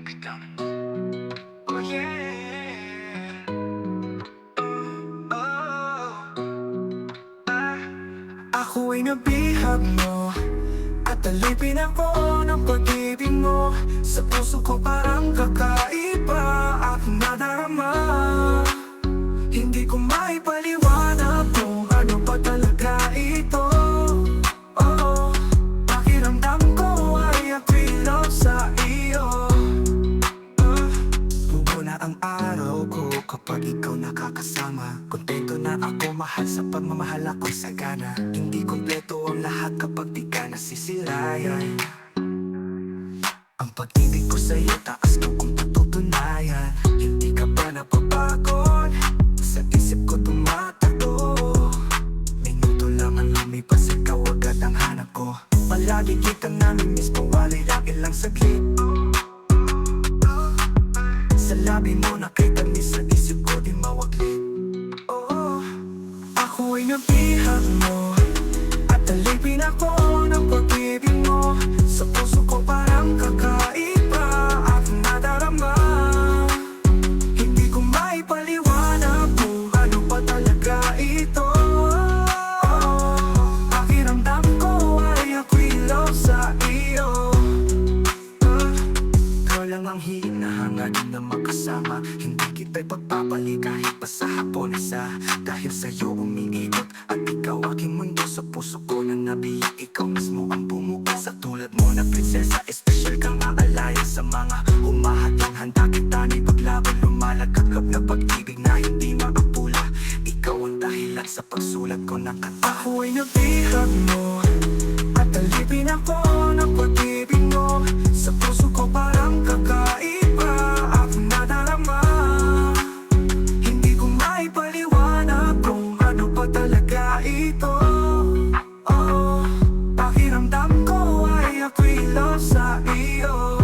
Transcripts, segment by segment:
kapitan. Oh yeah. Ako ay nabihag mo at alipin ako ng pag-ibig mo. Sa puso ko parang kakaiba at nadarama. Hindi ko maipaliwanag kung ano ba talaga ito. Oh, pakiramdam ko ay ako'y love sa iyo. Buo na ang araw ko kapag ikaw nakakasama. Kontento na ako, mahal sa pagmamahal ako'y sagana. Hindi kompleto ang lahat kapag di ka nasisilayan. Ang pag-ibig ko sa'yo taas ko kung patutunayan. Hindi ka ba napapagod? Sa isip ko tumatakbo. Minuto lang ang lumipas, ikaw agad ang hanap ko. Palagi kitang namimiss, mawalay lang ilang saglit. Sa labi mo nakitamis, sa isip ko di mawaglit. Oo, ako ay nabihag mo at alipin ako ng pag-ibig mo. Sa puso ko parang kakaiba at nadarama. Hindi ko maipaliwanag kung ano ba talaga ito. Pakiramdam ko ay ako'y love sa iyo. Ikaw lang ang hinahangad na makasama. Hindi kita'y pagpapali kahit pa sa hapon isa. Dahil sa'yo umiikot at ikaw aking mundo. Sa puso ko na nabiyak, ikaw mismo ang bumuo. Sa tulad mo na prinsesa, espesyal kang aalaya. Sa mga humahatang handa kita ni paglaban. Lumalagakap na pag-ibig na hindi makapula. Ikaw ang dahilan sa pagsulat ko ng kanta. Ako ay nabihag mo at alipin ako ng pag-ibig mo. Sa puso ko parang kakaiba at nadarama. Hindi ko maipaliwanag kung ano pa talaga ito. Oh, pakiramdam ko ay ako'y love sa iyo.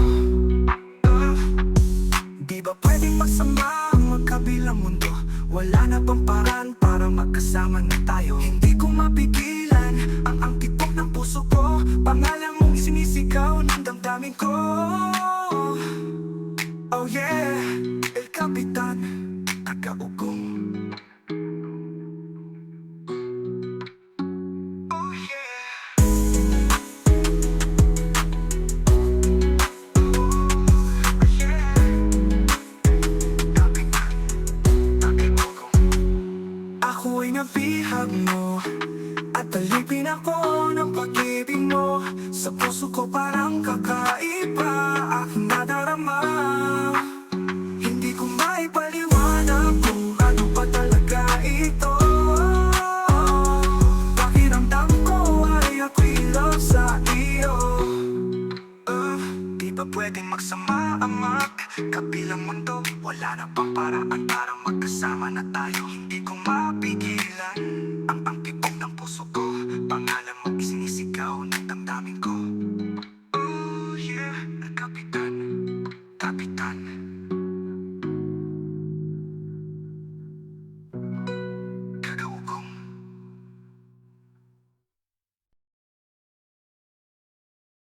Di ba pwedeng magsama ang magkabilang mundo? Wala na bang paraan para magkasama na tayo? Hindi ko mapigilan ang tibok ng puso ko. Pangalan mong sinisigaw ng damdamin ko. Oh yeah, El Capitan, taga-ugong. Oh yeah. Oh yeah. Kapitan, taga-ugong. Ako ay nabihag mo at alipin ako ng pag-ibig mo. Sa puso ko parang kakaiba at nadarama. Hindi ko maipaliwanag kung ano pa talaga ito. Pakiramdam ko ay ako'y love sa iyo. Di ba pwedeng magsama ang magkabilang mundo? Wala na bang paraan para magkasama na tayo? Hindi ko mapigilan ang tibok ng puso ko. Pangalan mo isinisigaw ng damdamin ko. Oh yeah, Kapitan, Kapitan.